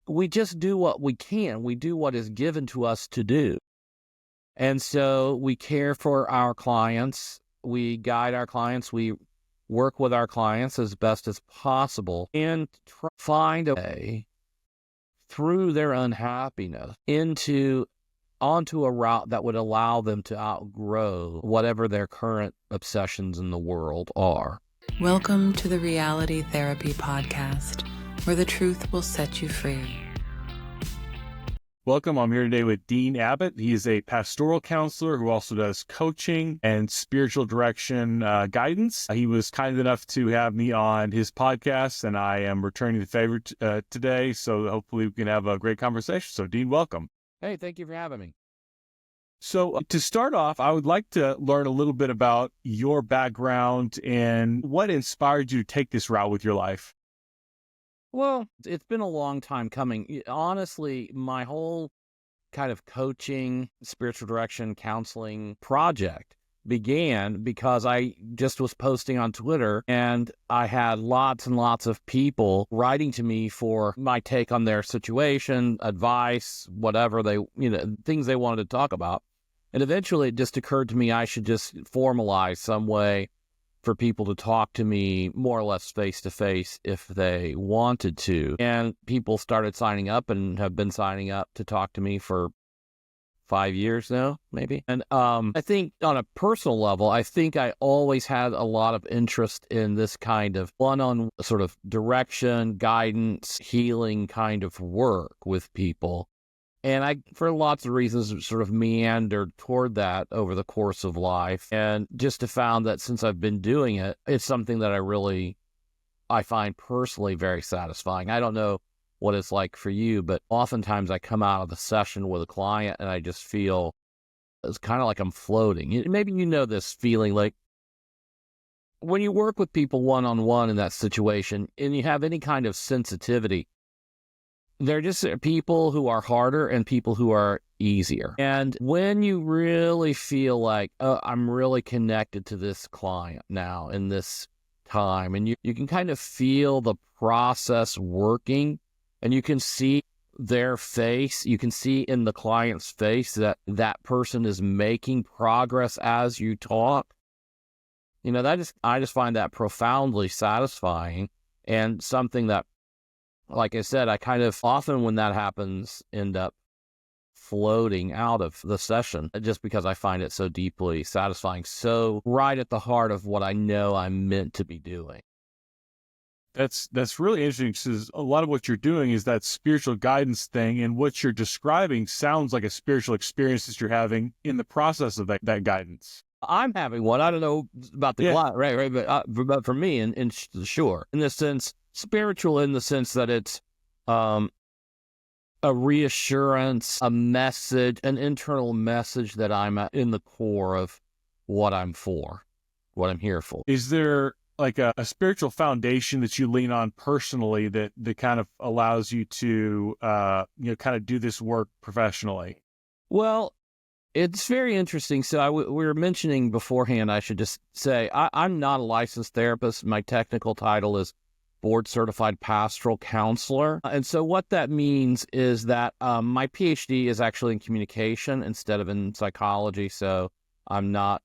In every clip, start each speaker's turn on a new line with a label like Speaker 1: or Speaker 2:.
Speaker 1: we just do what we can. We do what is given to us to do. And so we care for our clients. We guide our clients. We work with our clients as best as possible and find a way through their unhappiness onto a route that would allow them to outgrow whatever their current obsessions in the world are.
Speaker 2: Welcome to the Reality Therapy Podcast, where the truth will set you free.
Speaker 3: Welcome. I'm here today with Dean Abbott. He is a pastoral counselor who also does coaching and spiritual direction guidance. He was kind enough to have me on his podcast, and I am returning the favor today. So hopefully we can have a great conversation. So Dean, welcome.
Speaker 1: Hey, thank you for having me.
Speaker 3: So to start off, I would like to learn a little bit about your background and what inspired you to take this route with your life.
Speaker 1: Well, it's been a long time coming. Honestly, my whole kind of coaching, spiritual direction, counseling project began because I just was posting on Twitter and I had lots and lots of people writing to me for my take on their situation, advice, whatever things they wanted to talk about. And eventually it just occurred to me I should just formalize some way for people to talk to me more or less face-to-face if they wanted to. And people started signing up and have been signing up to talk to me for 5 years now, maybe. And I think on a personal level, I think I always had a lot of interest in this kind of one-on-one sort of direction, guidance, healing kind of work with people. And I, for lots of reasons, sort of meandered toward that over the course of life. And just have found that since I've been doing it, it's something that I find personally very satisfying. I don't know what it's like for you, but oftentimes I come out of the session with a client and I just feel it's kind of like I'm floating. Maybe you know this feeling, like when you work with people one-on-one in that situation and you have any kind of sensitivity, they're just people who are harder and people who are easier. And when you really feel like, oh, I'm really connected to this client now in this time, and you can kind of feel the process working, and you can see their face, you can see in the client's face that that person is making progress as you talk. I just find that profoundly satisfying, and something that, like I said, I kind of often when that happens end up floating out of the session just because I find it so deeply satisfying, so right at the heart of what I know I'm meant to be doing.
Speaker 3: That's really interesting because a lot of what you're doing is that spiritual guidance thing, and what you're describing sounds like a spiritual experience that you're having in the process of that guidance.
Speaker 1: I'm having one. I don't know about the client, right, but for me, and sure, in this sense, spiritual in the sense that it's a reassurance, a message, an internal message that I'm in the core of what I'm here for.
Speaker 3: Is there like a spiritual foundation that you lean on personally that kind of allows you to kind of do this work professionally?
Speaker 1: Well, it's very interesting. So we were mentioning beforehand, I should just say, I'm not a licensed therapist. My technical title is board certified pastoral counselor. And so what that means is that my PhD is actually in communication instead of in psychology. So I'm not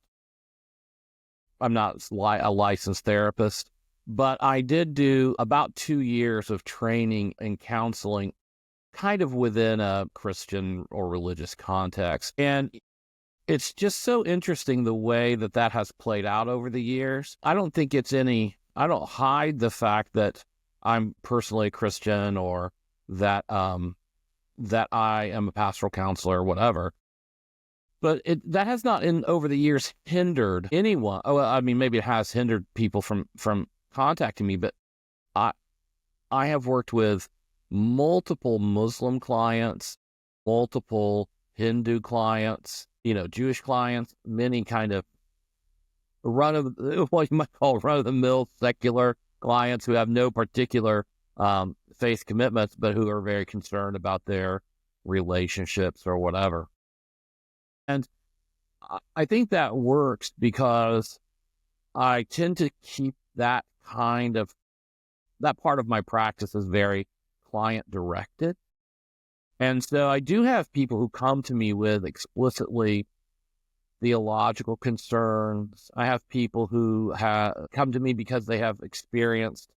Speaker 1: a licensed therapist, but I did do about 2 years of training in counseling kind of within a Christian or religious context. And it's just so interesting the way that has played out over the years. I don't hide the fact that I'm personally a Christian or that I am a pastoral counselor or whatever. But that has not over the years hindered anyone. Oh, I mean, maybe it has hindered people from contacting me, but I have worked with multiple Muslim clients, multiple Hindu clients, Jewish clients, many kind of what you might call run-of-the-mill secular clients who have no particular faith commitments, but who are very concerned about their relationships or whatever. And I think that works because I tend to keep that part of my practice is very client-directed. And so I do have people who come to me with explicitly theological concerns. I have people who come to me because they have experienced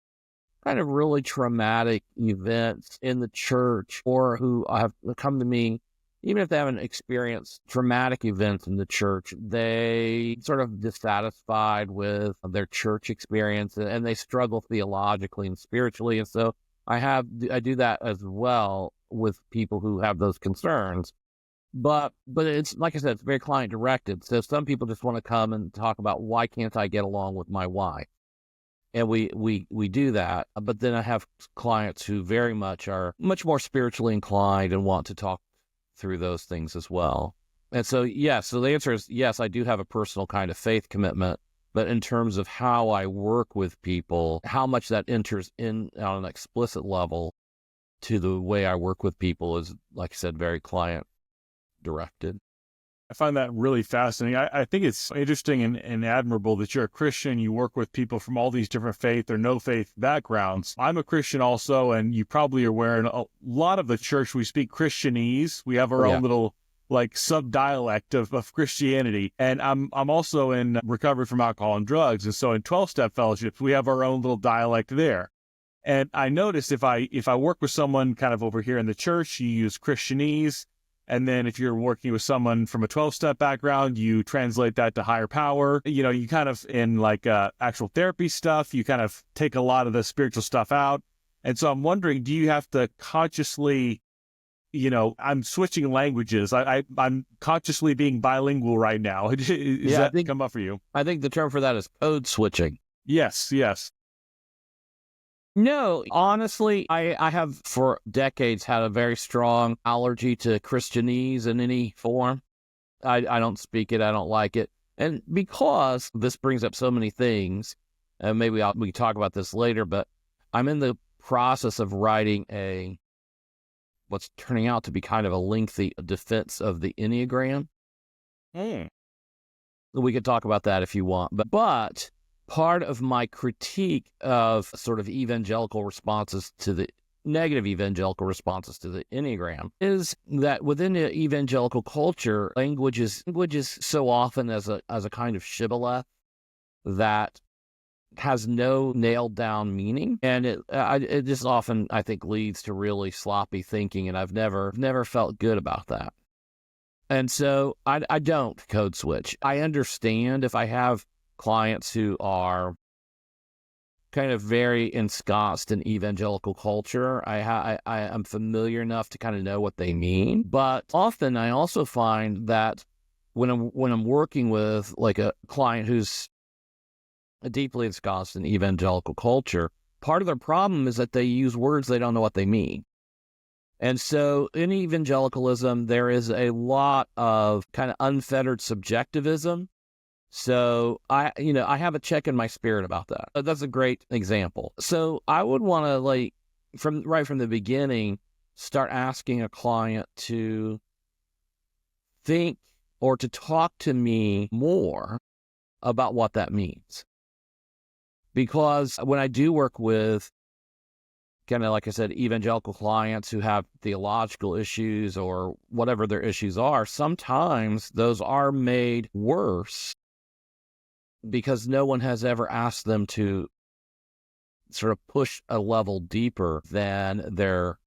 Speaker 1: kind of really traumatic events in the church, or who have come to me, even if they haven't experienced traumatic events in the church, they sort of dissatisfied with their church experience and they struggle theologically and spiritually. And so I do that as well with people who have those concerns. But it's, like I said, it's very client directed. So some people just want to come and talk about, why can't I get along with my wife? And we do that. But then I have clients who very much are much more spiritually inclined and want to talk through those things as well. And so, so the answer is yes, I do have a personal kind of faith commitment. But in terms of how I work with people, how much that enters in on an explicit level to the way I work with people is, like I said, very client directed.
Speaker 3: I find that really fascinating. I think it's interesting and admirable that you're a Christian. You work with people from all these different faith or no faith backgrounds. I'm a Christian also, and you probably are aware in a lot of the church, we speak Christianese. We have our own little like sub-dialect of Christianity. And I'm also in recovery from alcohol and drugs. And so in 12-step fellowships, we have our own little dialect there. And I noticed if I work with someone kind of over here in the church, you use Christianese. And then if you're working with someone from a 12-step background, you translate that to higher power. You know, you kind of, in like actual therapy stuff, you kind of take a lot of the spiritual stuff out. And so I'm wondering, do you have to consciously, I'm switching languages. I'm consciously being bilingual right now. Does that come up for you?
Speaker 1: I think the term for that is code switching.
Speaker 3: Yes.
Speaker 1: No, honestly, I have for decades had a very strong allergy to Christianese in any form. I don't speak it. I don't like it. And because this brings up so many things, and maybe we can talk about this later, but I'm in the process of writing what's turning out to be kind of a lengthy defense of the Enneagram. We could talk about that if you want. But part of my critique of sort of evangelical responses to the negative evangelical responses to the Enneagram is that within the evangelical culture, language is so often as a kind of shibboleth that has no nailed down meaning, and it just often, I think, leads to really sloppy thinking, and I've never felt good about that. And so I don't code switch. I understand if I have clients who are kind of very ensconced in evangelical culture, I'm familiar enough to kind of know what they mean. But often I also find that when I'm working with like a client who's deeply ensconced in evangelical culture, part of their problem is that they use words they don't know what they mean. And so in evangelicalism, there is a lot of kind of unfettered subjectivism. So I have a check in my spirit about that. That's a great example. So I would want to, from the beginning, start asking a client to think or to talk to me more about what that means. Because when I do work with kind of, like I said, evangelical clients who have theological issues or whatever their issues are, sometimes those are made worse because no one has ever asked them to sort of push a level deeper than their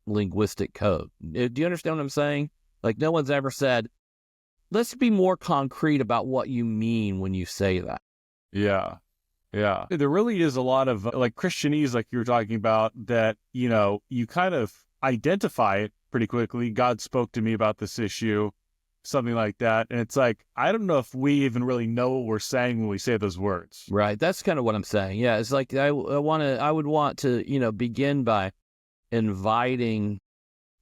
Speaker 1: linguistic code. Do you understand what I'm saying? Like, no one's ever said, let's be more concrete about what you mean when you say that.
Speaker 3: Yeah. There really is a lot of like Christianese, like you were talking about, that, you kind of identify it pretty quickly. God spoke to me about this issue, something like that. And it's like, I don't know if we even really know what we're saying when we say those words.
Speaker 1: Right. That's kind of what I'm saying. Yeah. It's like, I would want to, begin by inviting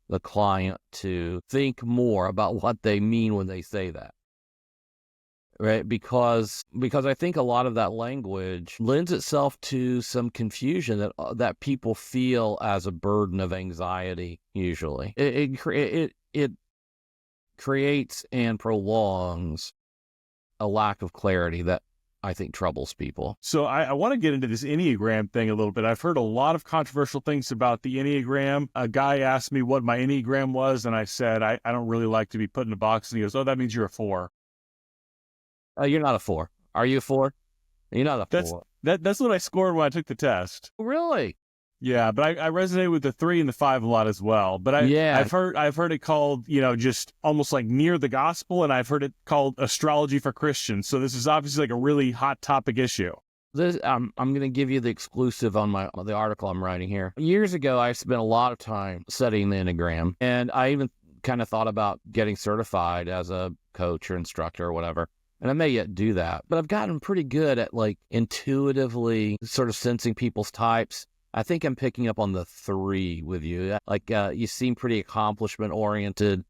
Speaker 1: the client to think more about what they mean when they say that. Right. Because I think a lot of that language lends itself to some confusion that people feel as a burden of anxiety. Usually it creates and prolongs a lack of clarity that I think troubles people.
Speaker 3: So I want to get into this Enneagram thing a little bit. I've heard a lot of controversial things about the Enneagram. A guy asked me what my Enneagram was, and I said, I don't really like to be put in a box. And he goes, oh, that means you're a 4.
Speaker 1: You're not a 4. Are you a 4? You're not a 4.
Speaker 3: That's what I scored when I took the test.
Speaker 1: Really?
Speaker 3: Yeah, but I resonate with the 3 and the 5 a lot as well. But I've heard it called, just almost like near the gospel, and I've heard it called astrology for Christians. So this is obviously like a really hot topic issue.
Speaker 1: I'm going to give you the exclusive on the article I'm writing here. Years ago, I spent a lot of time studying the Enneagram, and I even kind of thought about getting certified as a coach or instructor or whatever. And I may yet do that, but I've gotten pretty good at like intuitively sort of sensing people's types. I think I'm picking up on the 3 with you. Like you seem pretty accomplishment oriented,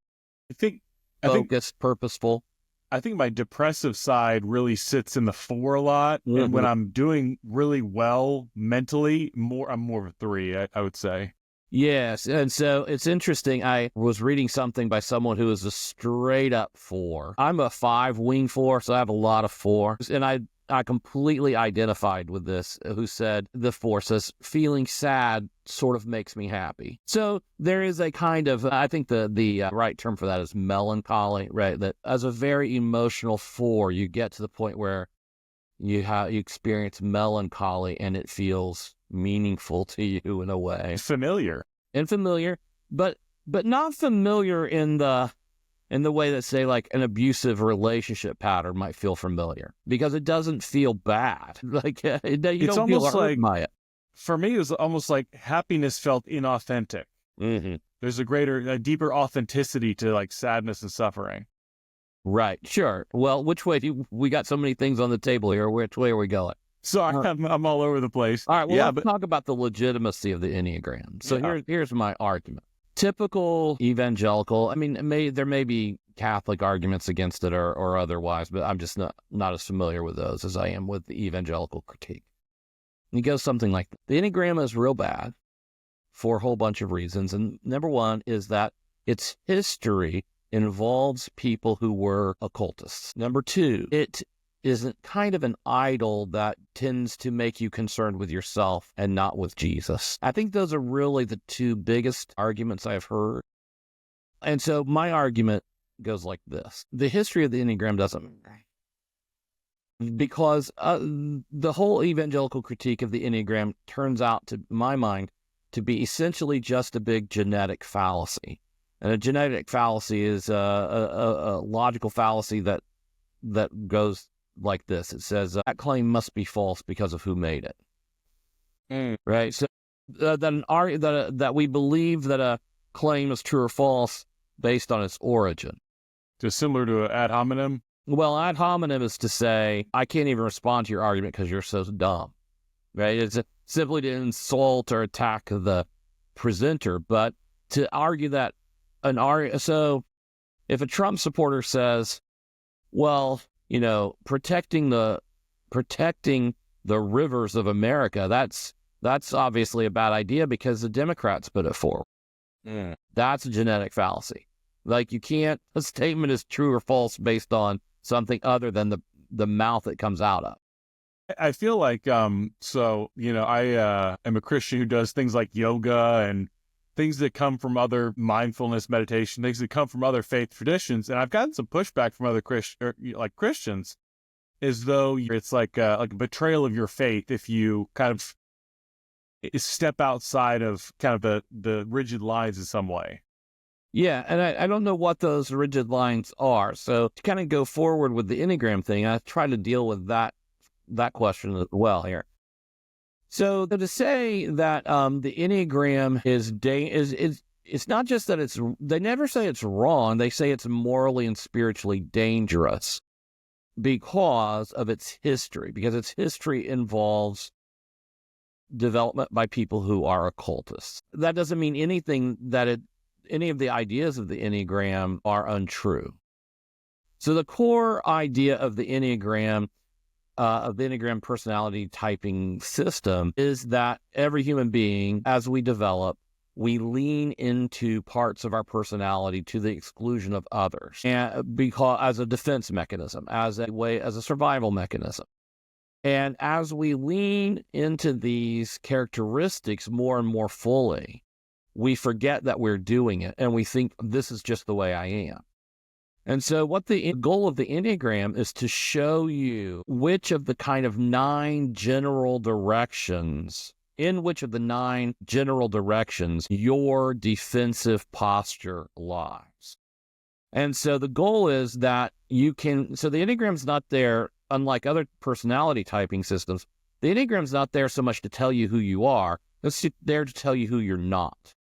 Speaker 1: focused, purposeful.
Speaker 3: I think my depressive side really sits in the 4 a lot. Mm-hmm. And when I'm doing really well mentally, I'm more of a 3, I would say.
Speaker 1: Yes. And so it's interesting. I was reading something by someone who is a straight up 4. I'm a 5 wing 4, so I have a lot of 4s. And I completely identified with this, who said, the 4 says, feeling sad sort of makes me happy. So there is a kind of, I think the right term for that is melancholy, right? That as a very emotional 4, you get to the point where you experience melancholy and it feels meaningful to you in a way.
Speaker 3: Familiar.
Speaker 1: And familiar, but not familiar in the way that, say, like an abusive relationship pattern might feel familiar, because it doesn't feel bad. Like you don't feel hurt by it.
Speaker 3: For me, it was almost like happiness felt inauthentic.
Speaker 1: Mm-hmm.
Speaker 3: There's a deeper authenticity to like sadness and suffering.
Speaker 1: Right. Sure. Well, which way? We got so many things on the table here. Which way are we going?
Speaker 3: Sorry, I'm all over the place.
Speaker 1: All right. Well, let's talk about the legitimacy of the Enneagram. So here's my argument. Typical evangelical, I mean, there may be Catholic arguments against it or otherwise, but I'm just not as familiar with those as I am with the evangelical critique. And it goes something like, the Enneagram is real bad for a whole bunch of reasons. And number one is that its history involves people who were occultists. Number two, it is kind of an idol that tends to make you concerned with yourself and not with Jesus. I think those are really the 2 biggest arguments I've heard. And so my argument goes like this. The history of the Enneagram doesn't, because the whole evangelical critique of the Enneagram turns out, to my mind, to be essentially just a big genetic fallacy. And a genetic fallacy is a logical fallacy that goes like this. It says that claim must be false because of who made it. Right? So that we believe that a claim is true or false based on its origin.
Speaker 3: Just similar to ad hominem?
Speaker 1: Well, ad hominem is to say, I can't even respond to your argument because you're so dumb. Right? It's simply to insult or attack the presenter, but to argue that so if a Trump supporter says, well, protecting the rivers of America, that's obviously a bad idea because the Democrats put it forward. That's a genetic fallacy. Like, a statement is true or false based on something other than the mouth it comes out of.
Speaker 3: I feel like, I am a Christian who does things like yoga and things that come from other mindfulness meditation, things that come from other faith traditions. And I've gotten some pushback from other Christians, as though it's like a betrayal of your faith if you kind of step outside of kind of the rigid lines in some way.
Speaker 1: Yeah, and I don't know what those rigid lines are. So to kind of go forward with the Enneagram thing, I try to deal with that question as well here. So to say that the Enneagram is it's not just that they never say it's wrong. They say it's morally and spiritually dangerous because of its history, because its history involves development by people who are occultists. That doesn't mean anything any of the ideas of the Enneagram are untrue. So the core idea of the Enneagram personality typing system is that every human being, as we develop, we lean into parts of our personality to the exclusion of others, and because as a defense mechanism, as a survival mechanism. And as we lean into these characteristics more and more fully, we forget that we're doing it and we think this is just the way I am. And so what the goal of the Enneagram is to show you which of the kind of 9 general directions, in which of the 9 general directions your defensive posture lies. And so the goal is that you can, so the Enneagram's not there, unlike other personality typing systems, the Enneagram's not there so much to tell you who you are, it's there to tell you who you're not.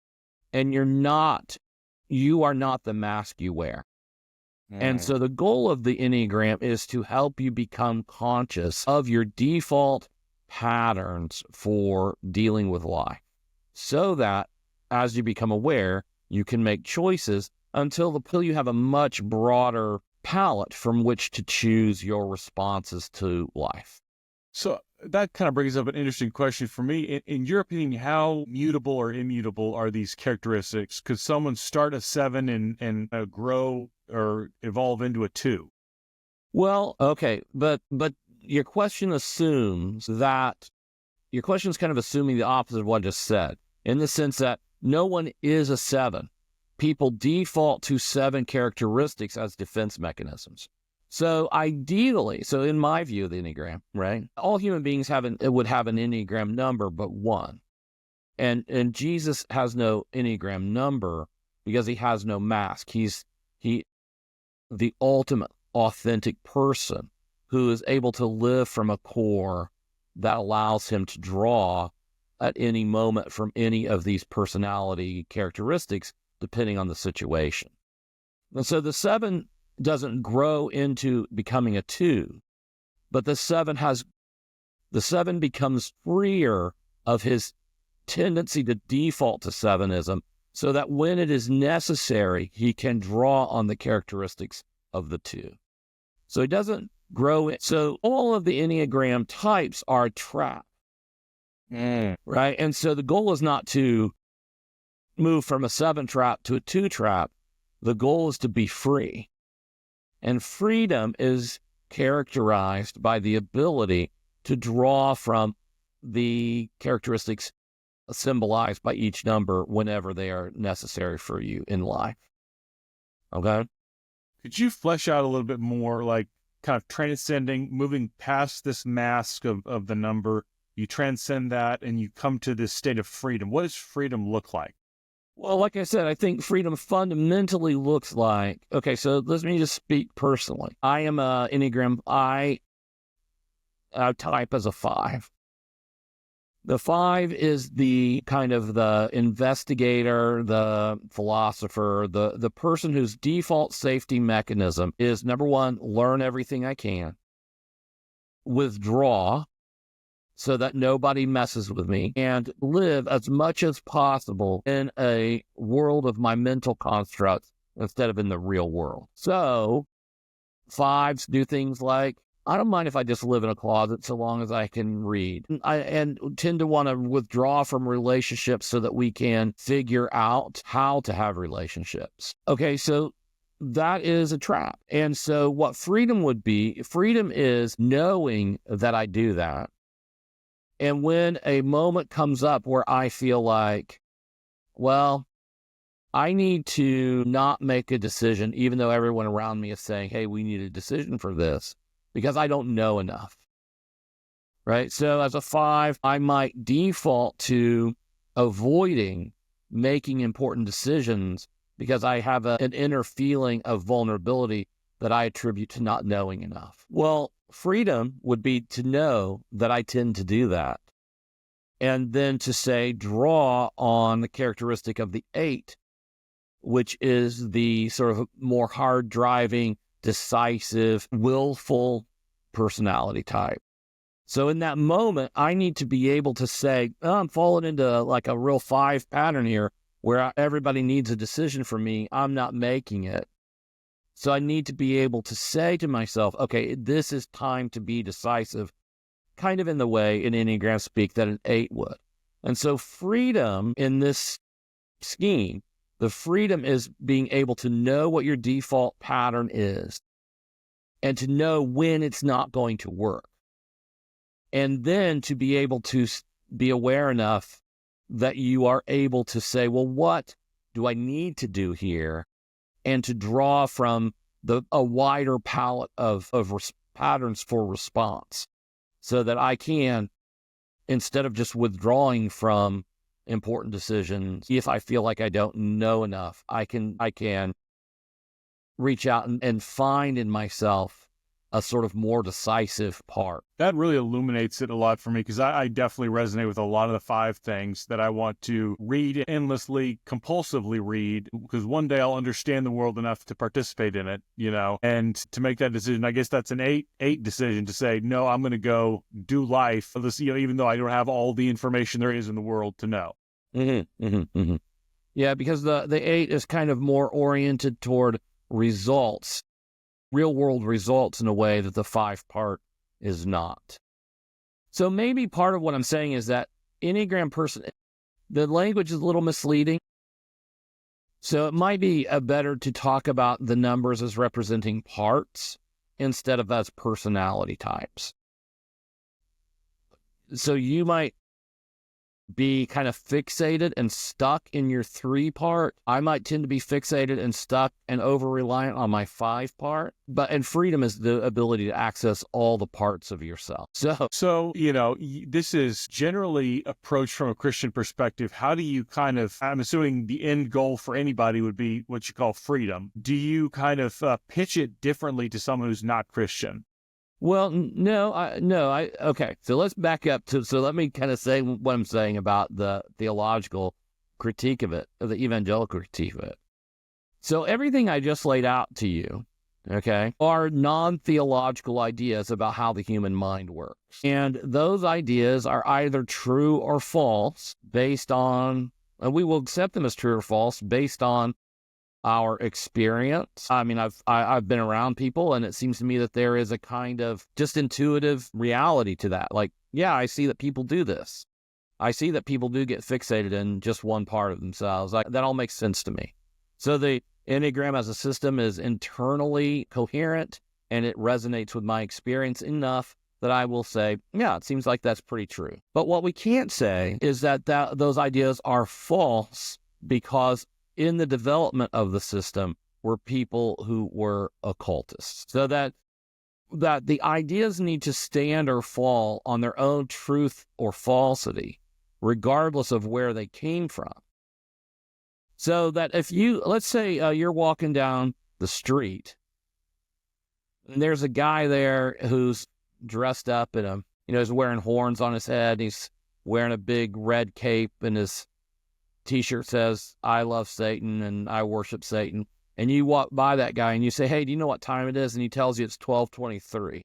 Speaker 1: And you are not the mask you wear. And so the goal of the Enneagram is to help you become conscious of your default patterns for dealing with life, so that as you become aware, you can make choices until you have a much broader palette from which to choose your responses to life.
Speaker 3: So that kind of brings up an interesting question for me. In your opinion, how mutable or immutable are these characteristics? Could someone start a 7 and grow or evolve into a 2?
Speaker 1: Well, okay, but your question is kind of assuming the opposite of what I just said, in the sense that no one is a 7. People default to 7 characteristics as defense mechanisms. So ideally, in my view of the Enneagram, right, all human beings would have an Enneagram number but 1. And Jesus has no Enneagram number because he has no mask. He's the ultimate authentic person who is able to live from a core that allows him to draw at any moment from any of these personality characteristics, depending on the situation. And so the 7 doesn't grow into becoming a 2, but the 7 becomes freer of his tendency to default to 7ism, so that when it is necessary, he can draw on the characteristics of the 2. So he doesn't grow it. So all of the Enneagram types are a trap, right? And so the goal is not to move from a 7 trap to a 2 trap. The goal is to be free. And freedom is characterized by the ability to draw from the characteristics symbolized by each number whenever they are necessary for you in life. Okay?
Speaker 3: Could you flesh out a little bit more, like kind of transcending, moving past this mask of the number, you transcend that and you come to this state of freedom. What does freedom look like?
Speaker 1: Well, like I said, I think freedom fundamentally looks like, okay, so let me just speak personally. I am a Enneagram, I type as a 5. The 5 is the kind of the investigator, the philosopher, the person whose default safety mechanism is, number 1, learn everything I can, withdraw so that nobody messes with me, and live as much as possible in a world of my mental constructs instead of in the real world. So 5s do things like, I don't mind if I just live in a closet so long as I can read. And tend to want to withdraw from relationships so that we can figure out how to have relationships. Okay, so that is a trap. And so what freedom would be, freedom is knowing that I do that. And when a moment comes up where I feel like, well, I need to not make a decision, even though everyone around me is saying, hey, we need a decision for this, because I don't know enough, right? So as a 5, I might default to avoiding making important decisions because I have an inner feeling of vulnerability that I attribute to not knowing enough. Well, freedom would be to know that I tend to do that. And then to say, draw on the characteristic of the 8, which is the sort of more hard-driving, decisive, willful personality type. So in that moment, I need to be able to say, oh, I'm falling into like a real 5 pattern here where everybody needs a decision from me. I'm not making it. So I need to be able to say to myself, okay, this is time to be decisive, kind of in the way in Enneagram speak that an 8 would. And so freedom in this scheme, the freedom is being able to know what your default pattern is and to know when it's not going to work. And then to be able to be aware enough that you are able to say, well, what do I need to do here? And to draw from a wider palette of patterns for response, so that I can, instead of just withdrawing from important decisions, if I feel like I don't know enough, I can reach out and find in myself a sort of more decisive part.
Speaker 3: That really illuminates it a lot for me, because I definitely resonate with a lot of the 5 things that I want to read endlessly, compulsively read, because one day I'll understand the world enough to participate in it, and to make that decision. I guess that's an 8 decision to say, no, I'm going to go do life, even though I don't have all the information there is in the world to know.
Speaker 1: Mm-hmm, mm-hmm, mm-hmm. Yeah, because the 8 is kind of more oriented toward results, real world results, in a way that the 5 part is not. So maybe part of what I'm saying is that Enneagram person, the language is a little misleading. So it might be better to talk about the numbers as representing parts instead of as personality types. So you might be kind of fixated and stuck in your 3 part. I might tend to be fixated and stuck and over-reliant on my 5 part. And freedom is the ability to access all the parts of yourself.
Speaker 3: So, this is generally approached from a Christian perspective. How do you I'm assuming the end goal for anybody would be what you call freedom. Do you kind of pitch it differently to someone who's not Christian?
Speaker 1: Well, no. Okay. So let's back up so let me kind of say what I'm saying about the theological critique of it, or the evangelical critique of it. So everything I just laid out to you, okay, are non-theological ideas about how the human mind works. And those ideas are either true or false based on, and we will accept them as true or false based on our experience. I mean, I've been around people, and it seems to me that there is a kind of just intuitive reality to that. Like, yeah, I see that people do this. I see that people do get fixated in just one part of themselves. That all makes sense to me. So the Enneagram as a system is internally coherent, and it resonates with my experience enough that I will say, yeah, it seems like that's pretty true. But what we can't say is that those ideas are false, because in the development of the system were people who were occultists. So that the ideas need to stand or fall on their own truth or falsity, regardless of where they came from. So that if let's say you're walking down the street, and there's a guy there who's dressed up in he's wearing horns on his head, he's wearing a big red cape, and his T-shirt says, I love Satan and I worship Satan. And you walk by that guy and you say, hey, do you know what time it is? And he tells you it's 12:23.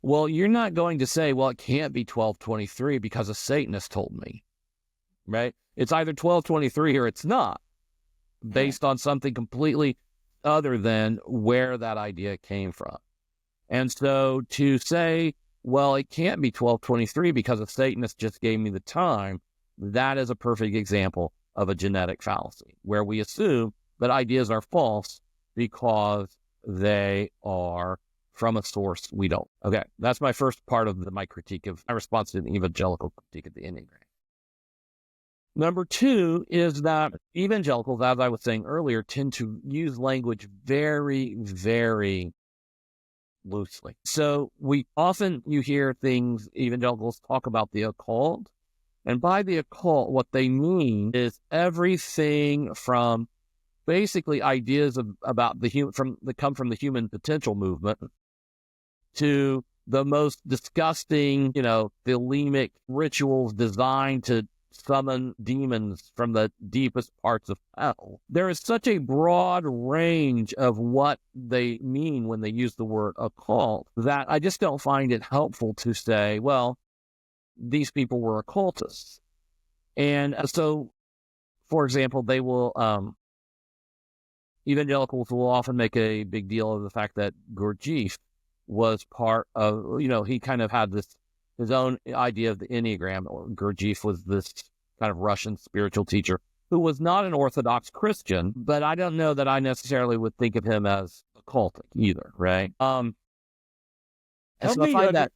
Speaker 1: Well, you're not going to say, well, it can't be 12:23 because a Satanist told me, right? It's either 12:23 or it's not, based on something completely other than where that idea came from. And so to say, well, it can't be 12:23 because a Satanist just gave me the time, that is a perfect example of a genetic fallacy, where we assume that ideas are false because they are from a source we don't. Okay, that's my first part of my critique of my response to the evangelical critique of the Enneagram. Number 2 is that evangelicals, as I was saying earlier, tend to use language very, very loosely. So you hear evangelicals talk about the occult. And by the occult, what they mean is everything from basically ideas about the human that come from the human potential movement to the most disgusting, thelemic rituals designed to summon demons from the deepest parts of hell. There is such a broad range of what they mean when they use the word occult that I just don't find it helpful to say, well, these people were occultists. And so, for example, they will, evangelicals will often make a big deal of the fact that Gurdjieff was part of, he kind of had his own idea of the Enneagram. Gurdjieff was this kind of Russian spiritual teacher who was not an Orthodox Christian, but I don't know that I necessarily would think of him as occultic either, right? And so I find that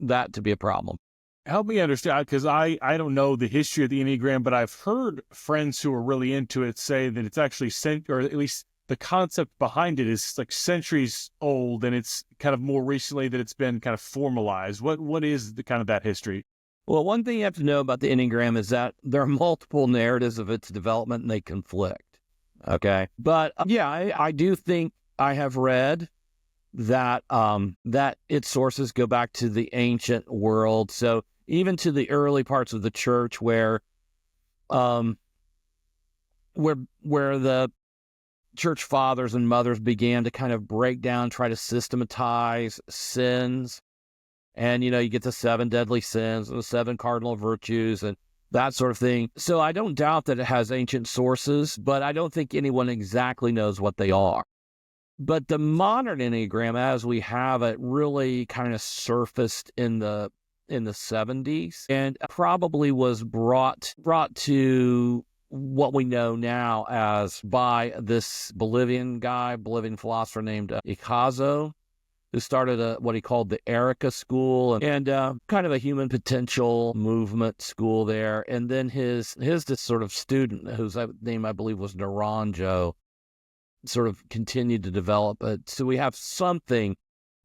Speaker 1: that to be a problem.
Speaker 3: Help me understand, because I don't know the history of the Enneagram, but I've heard friends who are really into it say that it's actually or at least the concept behind it is like centuries old, and it's kind of more recently that it's been kind of formalized. What is the kind of that history?
Speaker 1: Well, one thing you have to know about the Enneagram is that there are multiple narratives of its development and they conflict. Okay. But yeah, I do think I have read that that its sources go back to the ancient world. So even to the early parts of the church where the church fathers and mothers began to kind of break down, try to systematize sins. And, you get the 7 deadly sins and the 7 cardinal virtues and that sort of thing. So I don't doubt that it has ancient sources, but I don't think anyone exactly knows what they are. But the modern Enneagram, as we have it, really kind of surfaced in the 70s and probably was brought to what we know now as by this Bolivian philosopher named Icazo, who started what he called the Erica School and kind of a human potential movement school there. And then his this sort of student, whose name I believe was Naranjo, sort of continued to develop it. So we have something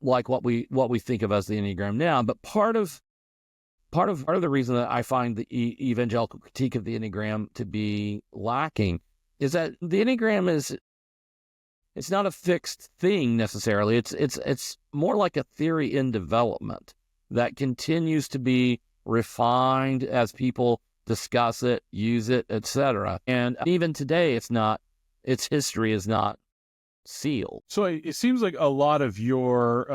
Speaker 1: like what we think of as the Enneagram now. But part of the reason that I find the evangelical critique of the Enneagram to be lacking is that the Enneagram it's not a fixed thing necessarily. It's more like a theory in development that continues to be refined as people discuss it, use it, etc. And even today, its history is not sealed.
Speaker 3: So it seems like a lot of your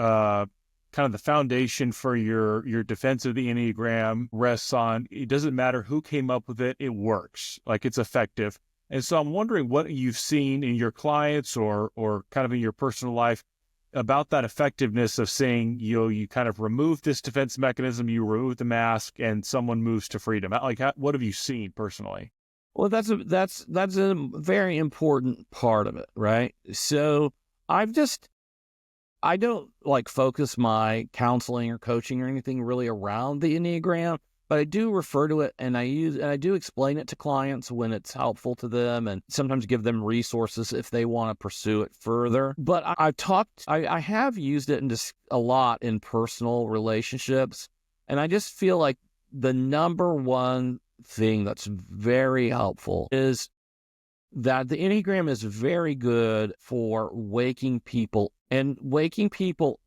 Speaker 3: kind of the foundation for your defense of the Enneagram rests on, it doesn't matter who came up with it, it works, like it's effective. And so I'm wondering what you've seen in your clients or kind of in your personal life about that effectiveness of saying, you kind of remove this defense mechanism, you remove the mask, and someone moves to freedom. What have you seen personally?
Speaker 1: Well, that's a very important part of it, right? So I don't like focus my counseling or coaching or anything really around the Enneagram, but I do refer to it and I do explain it to clients when it's helpful to them and sometimes give them resources if they want to pursue it further. But I have used it a lot in personal relationships. And I just feel like the number one thing that's very helpful is that the Enneagram is very good for waking people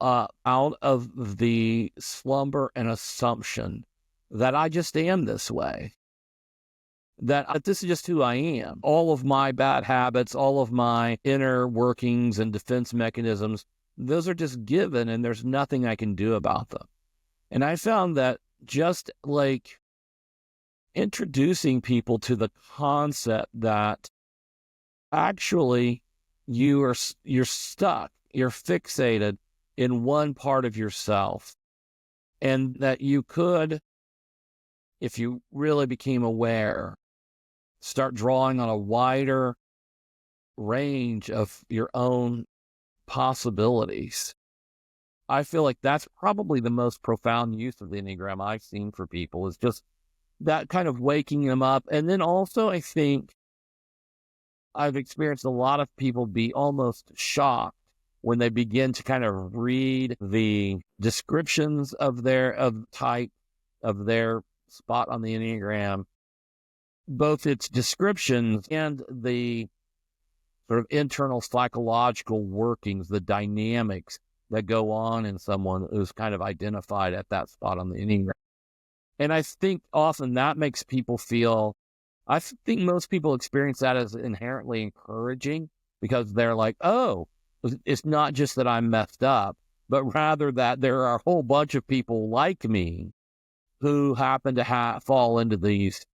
Speaker 1: up out of the slumber and assumption that I just am this way, that this is just who I am. All of my bad habits, all of my inner workings and defense mechanisms, those are just given and there's nothing I can do about them. And I found that just like introducing people to the concept that actually you're stuck, you're fixated in one part of yourself, and that you could, if you really became aware, start drawing on a wider range of your own possibilities. I feel like that's probably the most profound use of the Enneagram I've seen for people, is just that kind of waking them up. And then also, I think I've experienced a lot of people be almost shocked when they begin to kind of read the descriptions of their spot on the Enneagram, both its descriptions and the sort of internal psychological workings, the dynamics that go on in someone who's kind of identified at that spot on the Enneagram. And I think often that makes people feel, I think most people experience that as inherently encouraging, because they're like, oh, it's not just that I'm messed up, but rather that there are a whole bunch of people like me who happen to fall into these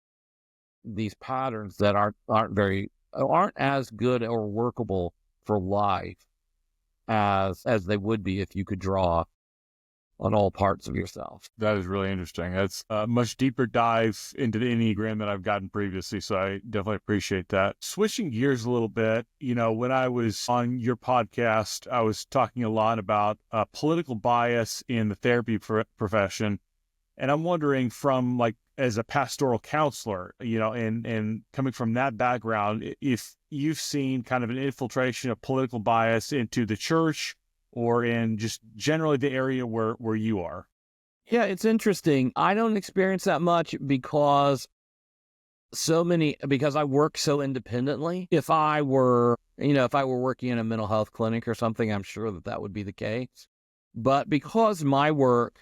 Speaker 1: patterns that aren't as good or workable for life as they would be if you could draw on all parts of yourself.
Speaker 3: That is really interesting. That's a much deeper dive into the Enneagram than I've gotten previously, so I definitely appreciate that. Switching gears a little bit, when I was on your podcast, I was talking a lot about political bias in the therapy profession, and I'm wondering from as a pastoral counselor, and coming from that background, if you've seen kind of an infiltration of political bias into the church or in just generally the area where you are.
Speaker 1: Yeah, it's interesting. I don't experience that much because I work so independently. If I were working in a mental health clinic or something, I'm sure that would be the case. But because my work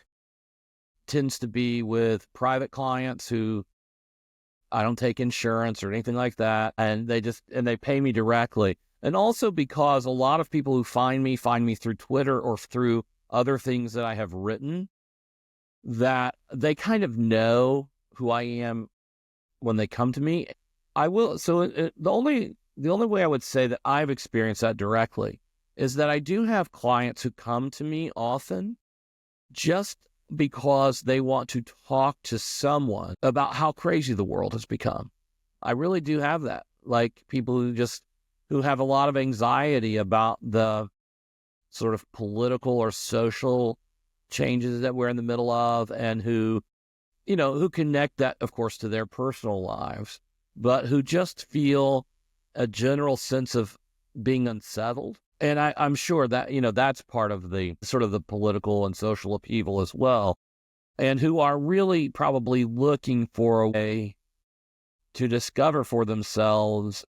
Speaker 1: tends to be with private clients who I don't take insurance or anything like that, and they pay me directly. And also because a lot of people who find me through Twitter or through other things that I have written, that they kind of know who I am when they come to me. The only way I would say that I've experienced that directly is that I do have clients who come to me often just because they want to talk to someone about how crazy the world has become. I really do have that. Like people who have a lot of anxiety about the sort of political or social changes that we're in the middle of, and who connect that, of course, to their personal lives, but who just feel a general sense of being unsettled. And I'm sure that, that's part of the sort of the political and social upheaval as well, and who are really probably looking for a way to discover for themselves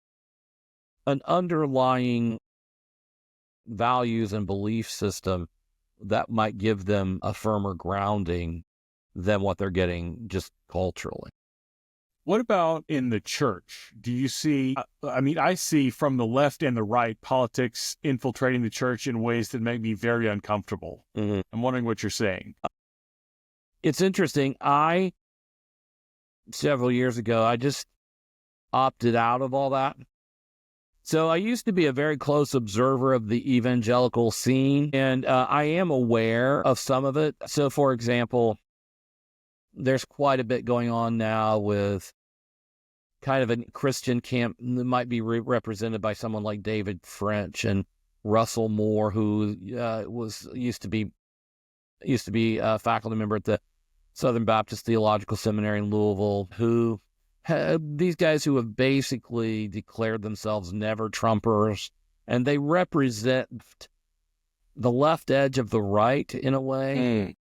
Speaker 1: an underlying values and belief system that might give them a firmer grounding than what they're getting just culturally.
Speaker 3: What about in the church? Do you see, I see from the left and the right politics infiltrating the church in ways that make me very uncomfortable.
Speaker 1: Mm-hmm.
Speaker 3: I'm wondering what you're saying.
Speaker 1: It's interesting. Several years ago, I just opted out of all that. So I used to be a very close observer of the evangelical scene, and I am aware of some of it. So, for example, there's quite a bit going on now with kind of a Christian camp that might be represented by someone like David French and Russell Moore, who used to be a faculty member at the Southern Baptist Theological Seminary in Louisville, who these guys who have basically declared themselves never Trumpers, and they represent the left edge of the right in a way.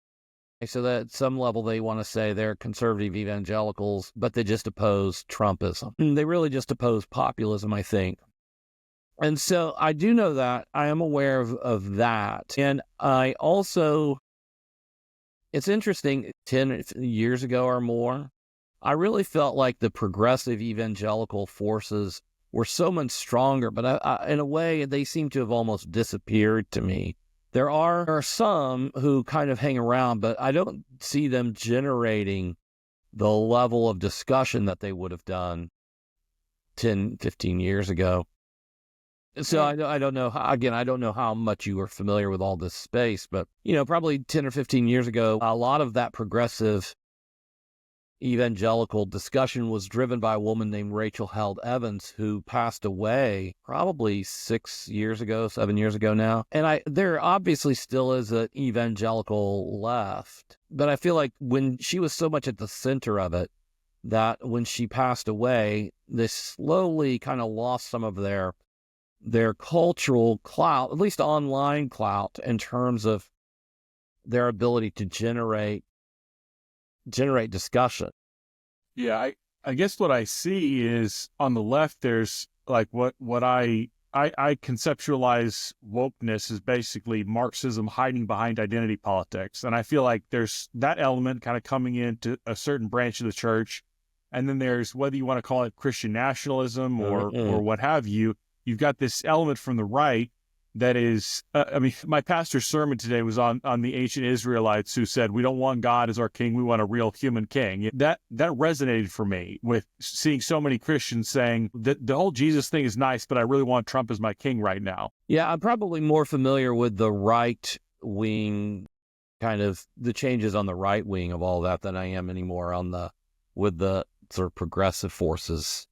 Speaker 1: So that at some level they want to say they're conservative evangelicals, but they just oppose Trumpism. They really just oppose populism, I think. And so I do know that. I am aware of that. And I also, it's interesting, 10 years ago or more, I really felt like the progressive evangelical forces were so much stronger, but in a way, they seem to have almost disappeared to me. There are some who kind of hang around, but I don't see them generating the level of discussion that they would have done 10, 15 years ago. So I don't know, I don't know how much you are familiar with all this space, but, probably 10 or 15 years ago, a lot of that progressive evangelical discussion was driven by a woman named Rachel Held Evans, who passed away probably 7 years ago now. And there obviously still is an evangelical left, but I feel like when she was so much at the center of it, that when she passed away, they slowly kind of lost some of their cultural clout, at least online clout, in terms of their ability to generate discussion.
Speaker 3: Yeah, I guess what I see is on the left, there's like what I conceptualize wokeness as basically Marxism hiding behind identity politics. And I feel like there's that element kind of coming into a certain branch of the church. And then there's, whether you want to call it Christian nationalism or what have you, you've got this element from the right that is, my pastor's sermon today was on the ancient Israelites who said, we don't want God as our king, we want a real human king. That resonated for me with seeing so many Christians saying that the whole Jesus thing is nice, but I really want Trump as my king right now.
Speaker 1: Yeah, I'm probably more familiar with the right-wing kind of the changes on the right wing of all that than I am anymore with the sort of progressive forces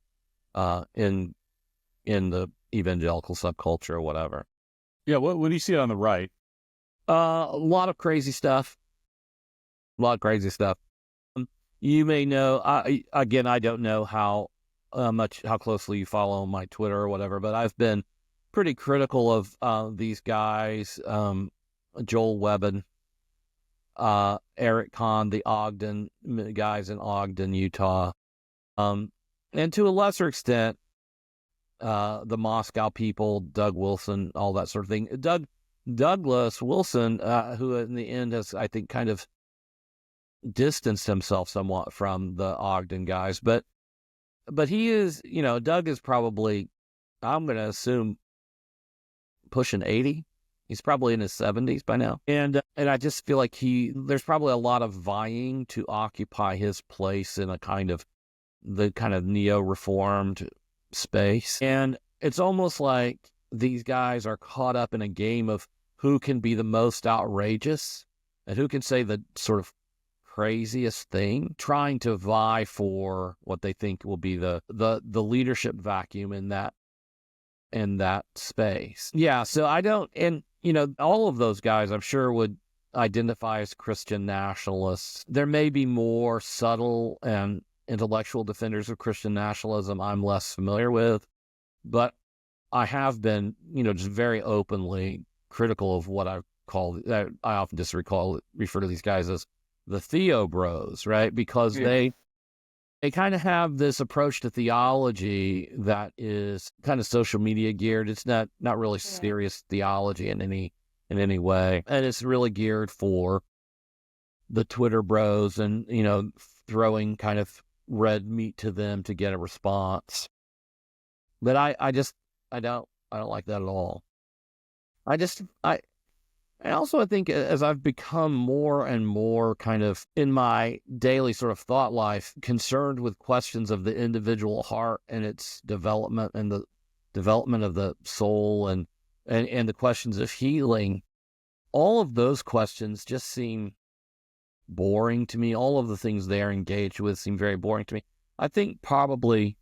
Speaker 1: in the evangelical subculture or whatever.
Speaker 3: Yeah, what do you see on the right?
Speaker 1: A lot of crazy stuff. You may know, I don't know how closely you follow my Twitter or whatever, but I've been pretty critical of these guys, Joel Webbin, Eric Kahn, the Ogden guys in Ogden, Utah, and to a lesser extent, the Moscow people, Doug Wilson, all that sort of thing. Douglas Wilson, who in the end has, I think, kind of distanced himself somewhat from the Ogden guys, but he is, Doug is probably, I'm going to assume, pushing 80. He's probably in his 70s by now, and I just feel like there's probably a lot of vying to occupy his place in the kind of neo-reformed space, and it's almost like these guys are caught up in a game of who can be the most outrageous and who can say the sort of craziest thing, trying to vie for what they think will be the leadership vacuum in that space. Yeah, so I don't, and all of those guys I'm sure would identify as Christian nationalists. There may be more subtle and intellectual defenders of Christian nationalism I'm less familiar with, but I have been, just very openly critical of what I often just refer to these guys as the Theo Bros, right? Because they kind of have this approach to theology that is kind of social media geared. It's not really serious theology in any way, and it's really geared for the Twitter bros and throwing kind of red meat to them to get a response. But I don't like that at all. I also think as I've become more and more kind of in my daily sort of thought life concerned with questions of the individual heart and its development and the development of the soul and the questions of healing, all of those questions just seem boring to me. All of the things they're engaged with seem very boring to me. I think probably,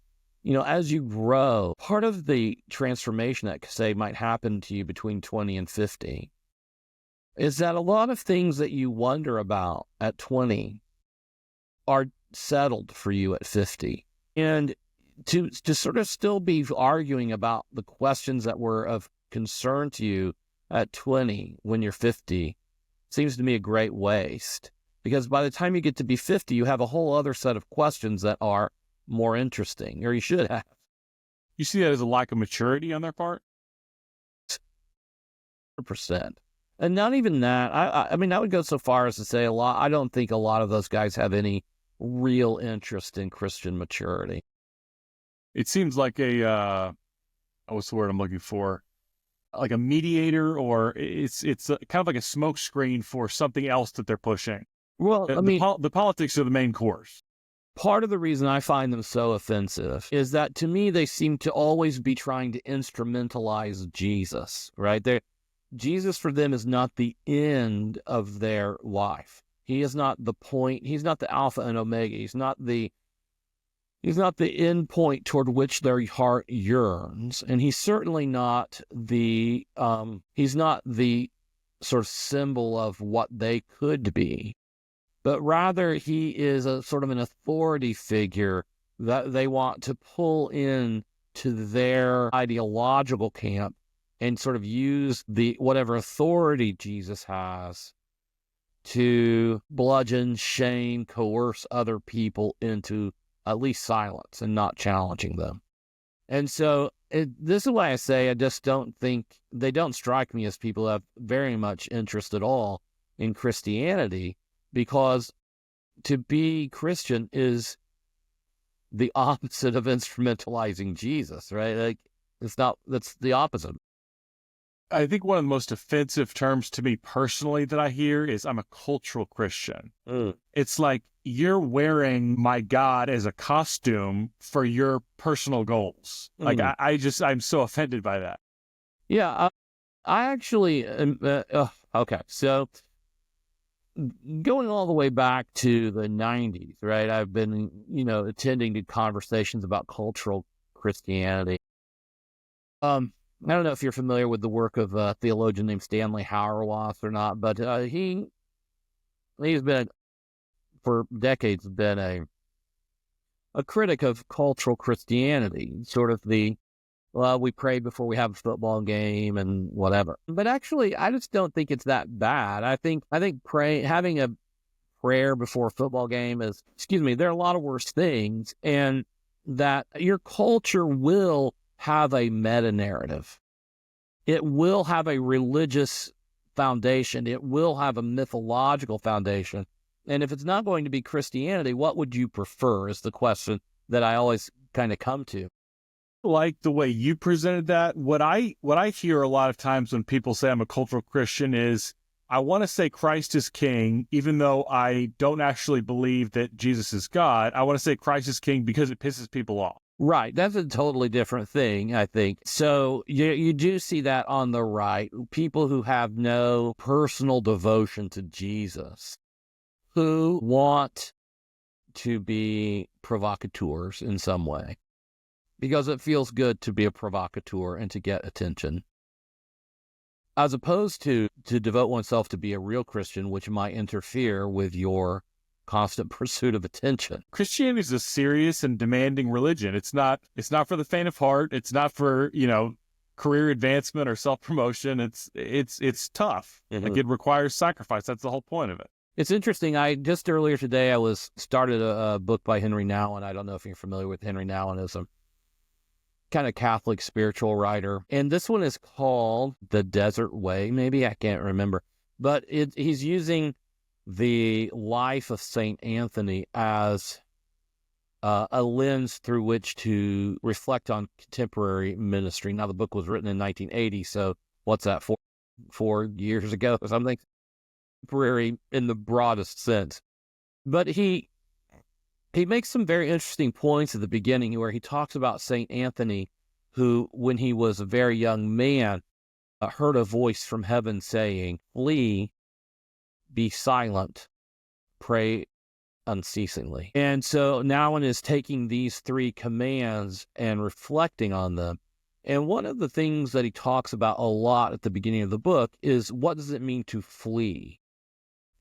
Speaker 1: as you grow, part of the transformation that, say, might happen to you between 20 and 50 is that a lot of things that you wonder about at 20 are settled for you at 50. And to sort of still be arguing about the questions that were of concern to you at 20 when you're 50 seems to me a great waste. Because by the time you get to be 50, you have a whole other set of questions that are more interesting, or you should have.
Speaker 3: You see that as a lack of maturity on their part?
Speaker 1: 100%. And not even that. I mean, I would go so far as to say I don't think a lot of those guys have any real interest in Christian maturity.
Speaker 3: It seems like what's the word I'm looking for? Like a mediator, or it's kind of like a smoke screen for something else that they're pushing.
Speaker 1: Well,
Speaker 3: the politics are the main course.
Speaker 1: Part of the reason I find them so offensive is that to me, they seem to always be trying to instrumentalize Jesus, right? Jesus for them is not the end of their life. He is not the point. He's not the Alpha and Omega. He's not the end point toward which their heart yearns. And he's certainly not he's not the sort of symbol of what they could be, but rather he is a sort of an authority figure that they want to pull in to their ideological camp and sort of use whatever authority Jesus has to bludgeon, shame, coerce other people into at least silence and not challenging them. And so this is why I say I just don't think, they don't strike me as people who have very much interest at all in Christianity, because to be Christian is the opposite of instrumentalizing Jesus, right? Like that's the opposite.
Speaker 3: I think one of the most offensive terms to me personally that I hear is I'm a cultural Christian. It's like you're wearing my God as a costume for your personal goals. Like I'm so offended by that.
Speaker 1: Yeah, I actually, okay. So going all the way back to the 90s, right? I've been, attending to conversations about cultural Christianity. I don't know if you're familiar with the work of a theologian named Stanley Hauerwas or not, but he's been, for decades, been a critic of cultural Christianity, sort of we pray before we have a football game and whatever. But actually, I just don't think it's that bad. I think having a prayer before a football game there are a lot of worse things, and that your culture will have a meta-narrative. It will have a religious foundation. It will have a mythological foundation. And if it's not going to be Christianity, what would you prefer is the question that I always kind of come to.
Speaker 3: Like the way you presented that. What I hear a lot of times when people say I'm a cultural Christian is, I want to say Christ is king, even though I don't actually believe that Jesus is God. I want to say Christ is king because it pisses people off.
Speaker 1: Right. That's a totally different thing, I think. So you do see that on the right. People who have no personal devotion to Jesus, who want to be provocateurs in some way, because it feels good to be a provocateur and to get attention, as opposed to devote oneself to be a real Christian, which might interfere with your constant pursuit of attention.
Speaker 3: Christianity is a serious and demanding religion. It's not for the faint of heart. It's not for, career advancement or self-promotion. It's tough. Mm-hmm. Like, it requires sacrifice. That's the whole point of it.
Speaker 1: It's interesting. Just earlier today, I started a book by Henry Nouwen. I don't know if you're familiar with Henry Nouwen. As a kind of Catholic spiritual writer. And this one is called The Desert Way. Maybe, I can't remember. But he's using the life of St. Anthony as a lens through which to reflect on contemporary ministry. Now, the book was written in 1980, so what's that, 4 years ago or something? Contemporary in the broadest sense. But he makes some very interesting points at the beginning where he talks about St. Anthony, who, when he was a very young man, heard a voice from heaven saying, "Flee, be silent, pray unceasingly." And so Nouwen is taking these 3 commands and reflecting on them. And one of the things that he talks about a lot at the beginning of the book is, what does it mean to flee?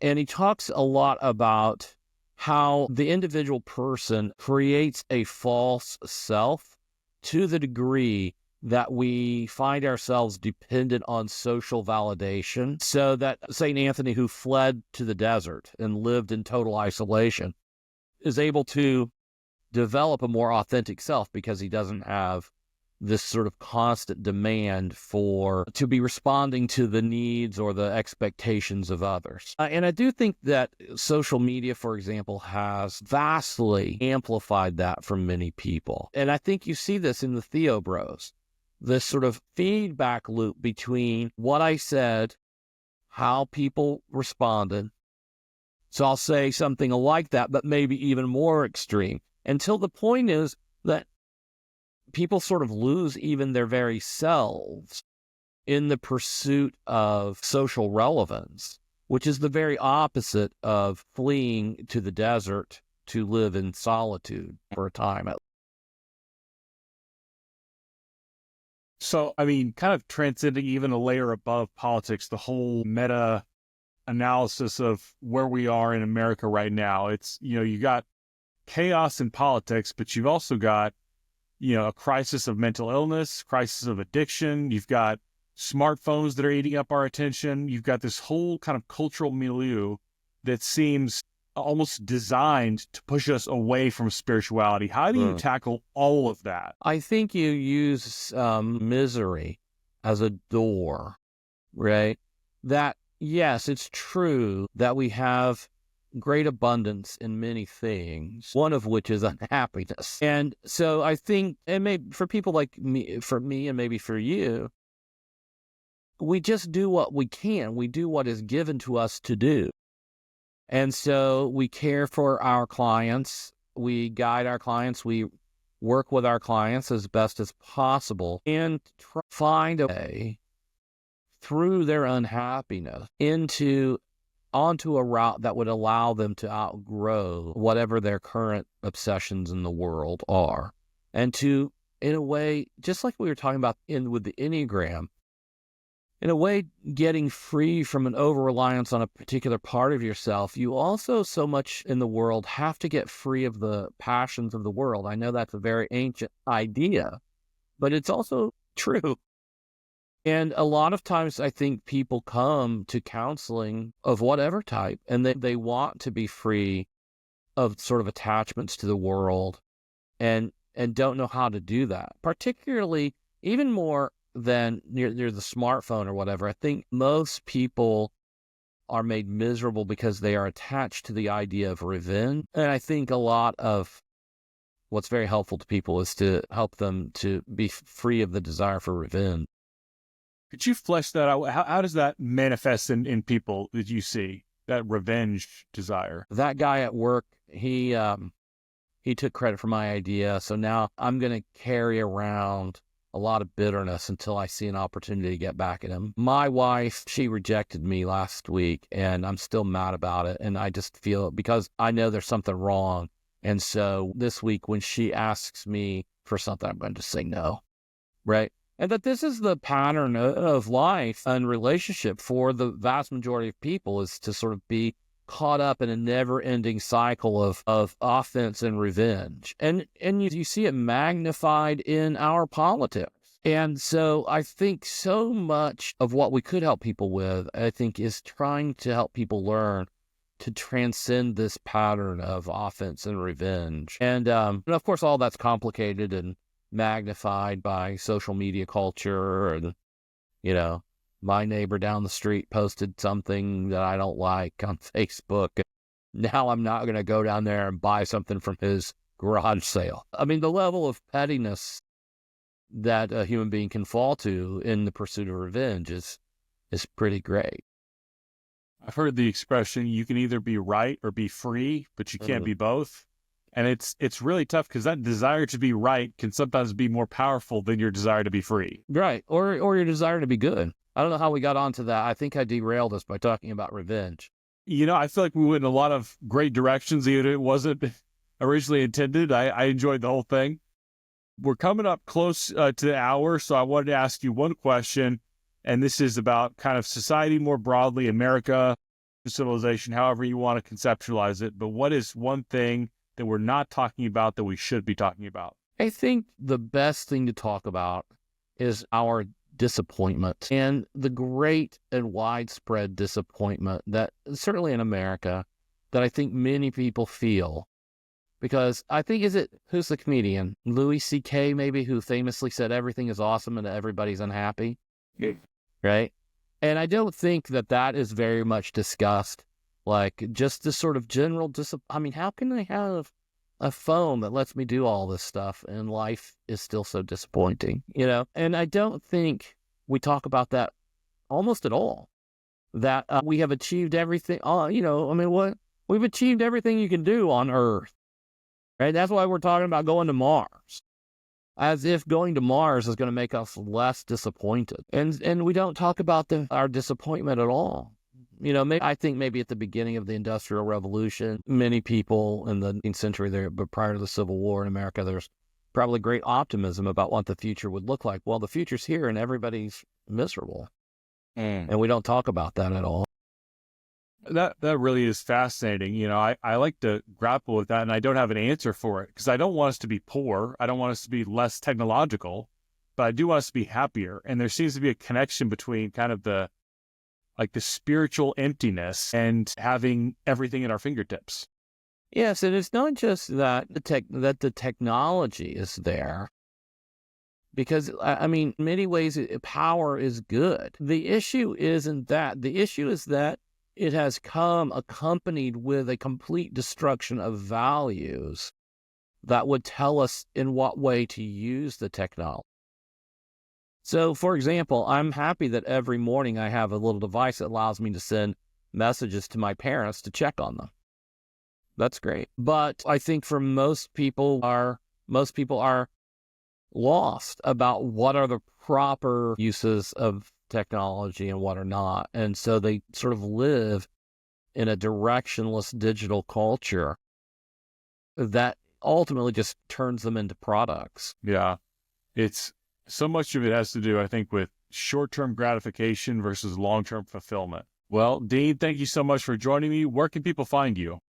Speaker 1: And he talks a lot about how the individual person creates a false self to the degree that we find ourselves dependent on social validation, so that St. Anthony, who fled to the desert and lived in total isolation, is able to develop a more authentic self because he doesn't have this sort of constant demand to be responding to the needs or the expectations of others. And I do think that social media, for example, has vastly amplified that for many people. And I think you see this in the Theo Bros, this sort of feedback loop between what I said, how people responded. So I'll say something like that, but maybe even more extreme, until the point is that people sort of lose even their very selves in the pursuit of social relevance, which is the very opposite of fleeing to the desert to live in solitude for a time.
Speaker 3: So, kind of transcending even a layer above politics, the whole meta analysis of where we are in America right now. It's, you got chaos in politics, but you've also got, a crisis of mental illness, crisis of addiction. You've got smartphones that are eating up our attention. You've got this whole kind of cultural milieu that seems almost designed to push us away from spirituality. How do you tackle all of that?
Speaker 1: I think you use misery as a door, right? That, yes, it's true that we have great abundance in many things, one of which is unhappiness. And so I think, and maybe for people like me, and maybe for you, we just do what we can. We do what is given to us to do. And so we care for our clients, we guide our clients, we work with our clients as best as possible, and find a way through their unhappiness into onto a route that would allow them to outgrow whatever their current obsessions in the world are. And to, in a way, just like we were talking about with the Enneagram, in a way, getting free from an over-reliance on a particular part of yourself, you also so much in the world have to get free of the passions of the world. I know that's a very ancient idea, but it's also true. And a lot of times I think people come to counseling of whatever type, and they want to be free of sort of attachments to the world and don't know how to do that, particularly even more than near the smartphone or whatever. I think most people are made miserable because they are attached to the idea of revenge. And I think a lot of what's very helpful to people is to help them to be free of the desire for revenge.
Speaker 3: Could you flesh that out? How does that manifest in people that you see, that revenge desire?
Speaker 1: That guy at work, he took credit for my idea. So now I'm going to carry around a lot of bitterness until I see an opportunity to get back at him. My wife, she rejected me last week, and I'm still mad about it. And I just feel, because I know there's something wrong. And so this week when she asks me for something, I'm going to say no, right? And that this is the pattern of life and relationship for the vast majority of people, is to sort of be caught up in a never-ending cycle of offense and revenge. And you see it magnified in our politics. And so I think so much of what we could help people with, I think, is trying to help people learn to transcend this pattern of offense and revenge. And of course, all that's complicated and magnified by social media culture. And, my neighbor down the street posted something that I don't like on Facebook. Now I'm not going to go down there and buy something from his garage sale. I mean, the level of pettiness that a human being can fall to in the pursuit of revenge is pretty great.
Speaker 3: I've heard the expression, you can either be right or be free, but you can't be both. And it's really tough, because that desire to be right can sometimes be more powerful than your desire to be free.
Speaker 1: Right. Or your desire to be good. I don't know how we got onto that. I think I derailed us by talking about revenge.
Speaker 3: I feel like we went in a lot of great directions, even if it wasn't originally intended. I enjoyed the whole thing. We're coming up close to the hour, so I wanted to ask you one question, and this is about kind of society more broadly, America, civilization, however you want to conceptualize it. But what is one thing that we're not talking about that we should be talking about?
Speaker 1: I think the best thing to talk about is our disappointment, and the great and widespread disappointment that, certainly in America, that I think many people feel. Because I think, who's the comedian? Louis C.K. maybe, who famously said everything is awesome and everybody's unhappy. Yeah. Right? And I don't think that is very much discussed. Like, just this sort of general how can I have a phone that lets me do all this stuff and life is still so disappointing, And I don't think we talk about that almost at all, that we have achieved everything. We've achieved everything you can do on Earth, right? That's why we're talking about going to Mars, as if going to Mars is going to make us less disappointed. And we don't talk about our disappointment at all. I think maybe at the beginning of the Industrial Revolution, many people in the 19th century there, but prior to the Civil War in America, there's probably great optimism about what the future would look like. Well, the future's here and everybody's miserable. And we don't talk about that at all.
Speaker 3: That really is fascinating. I like to grapple with that, and I don't have an answer for it, because I don't want us to be poor. I don't want us to be less technological, but I do want us to be happier. And there seems to be a connection between kind of the spiritual emptiness and having everything at our fingertips.
Speaker 1: Yes, and it's not just that the technology is there, because in many ways power is good. The issue isn't that. The issue is that it has come accompanied with a complete destruction of values that would tell us in what way to use the technology. So, for example, I'm happy that every morning I have a little device that allows me to send messages to my parents to check on them. That's great. But I think for most people are lost about what are the proper uses of technology and what are not. And so they sort of live in a directionless digital culture that ultimately just turns them into products.
Speaker 3: Yeah. It's so much of it has to do, I think, with short-term gratification versus long-term fulfillment. Well, Dean, thank you so much for joining me. Where can people find you?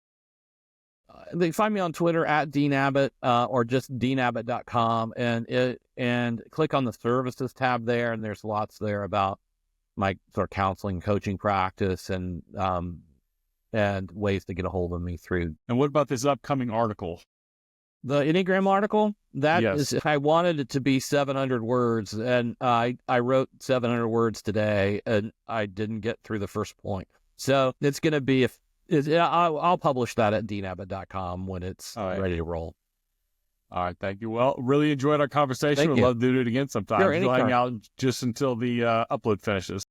Speaker 1: They can find me on Twitter at Dean Abbott, or just deanabbott.com, and click on the services tab there, and there's lots there about my sort of counseling, coaching practice, and ways to get a hold of me through.
Speaker 3: And what about this upcoming article?
Speaker 1: The Enneagram article, that
Speaker 3: Yes.
Speaker 1: is, I wanted it to be 700 words, and I wrote 700 words today, and I didn't get through the first point. So it's going to be, I'll publish that at deanabbott.com when it's ready to roll.
Speaker 3: All right, thank you. Well, really enjoyed our conversation.
Speaker 1: Thank
Speaker 3: We'd
Speaker 1: you.
Speaker 3: love to do it again sometime.
Speaker 1: Sure,
Speaker 3: We'll hang
Speaker 1: anytime.
Speaker 3: out just until the upload finishes.